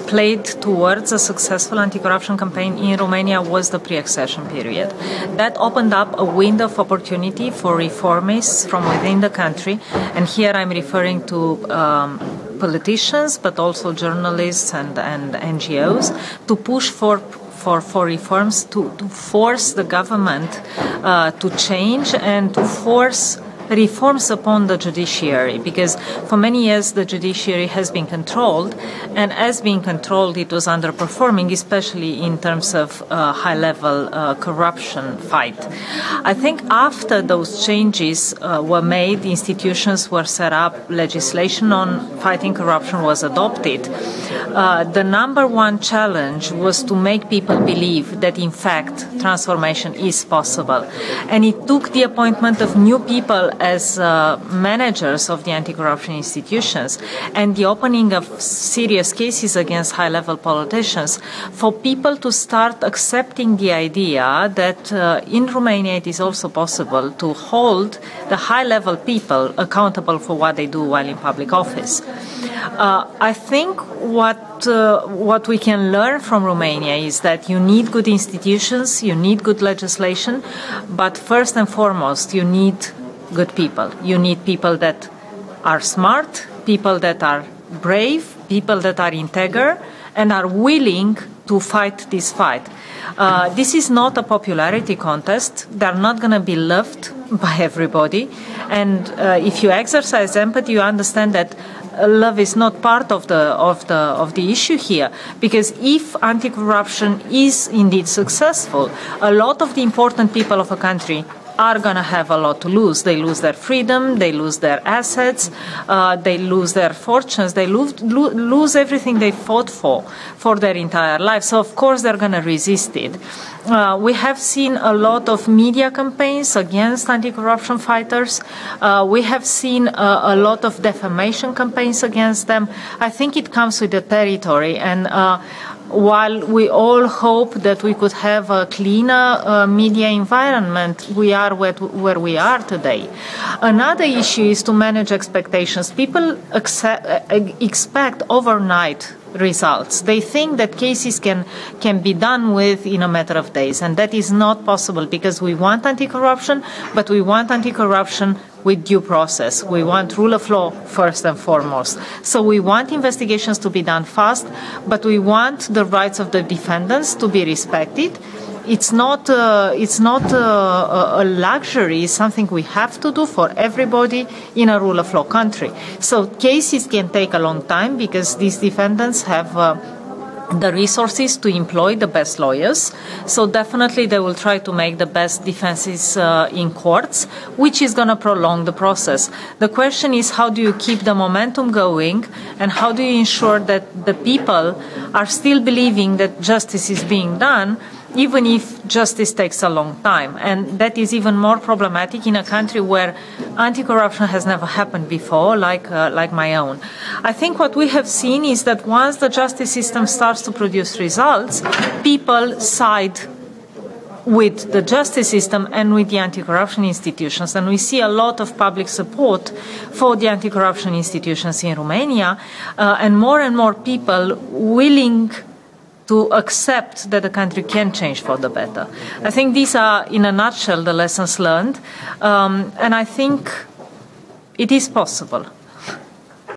played towards a successful anti-corruption campaign in Romania was the pre-accession period. That opened up a window of opportunity for reformists from within the country, and here I'm referring to politicians, but also journalists and NGOs, to push for reforms, to force the government to change and to force reforms upon the judiciary, because for many years the judiciary has been controlled, and as being controlled it was underperforming, especially in terms of high-level corruption fight. I think after those changes were made, institutions were set up, legislation on fighting corruption was adopted. The number one challenge was to make people believe that in fact transformation is possible, and it took the appointment of new people as managers of the anti-corruption institutions and the opening of serious cases against high-level politicians for people to start accepting the idea that in Romania it is also possible to hold the high-level people accountable for what they do while in public office. I think what we can learn from Romania is that you need good institutions, you need good legislation, but first and foremost you need good people. You need people that are smart, people that are brave, people that are integer, and are willing to fight this fight. This is not a popularity contest. They're not going to be loved by everybody. And if you exercise empathy, you understand that love is not part of the issue here, because if anti-corruption is indeed successful, a lot of the important people of a country are going to have a lot to lose. They lose their freedom, they lose their assets, they lose their fortunes, they lose everything they fought for their entire life. So of course they're going to resist it. We have seen a lot of media campaigns against anti-corruption fighters. We have seen a lot of defamation campaigns against them. I think it comes with the territory, and while we all hope that we could have a cleaner media environment, we are where we are today. Another issue is to manage expectations. People expect overnight results. They think that cases can be done with in a matter of days, and that is not possible, because we want anti-corruption, but we want anti-corruption with due process. We want rule of law first and foremost. So we want investigations to be done fast, but we want the rights of the defendants to be respected. It's not a luxury. It's something we have to do for everybody in a rule of law country. So cases can take a long time because these defendants have the resources to employ the best lawyers. So definitely they will try to make the best defenses in courts, which is going to prolong the process. The question is, how do you keep the momentum going, and how do you ensure that the people are still believing that justice is being done, even if justice takes a long time? And that is even more problematic in a country where anti-corruption has never happened before, like my own. I think what we have seen is that once the justice system starts to produce results, people side with the justice system and with the anti-corruption institutions. And we see a lot of public support for the anti-corruption institutions in Romania, and more people willing to accept that the country can change for the better. I think these are, in a nutshell, the lessons learned, and I think it is possible.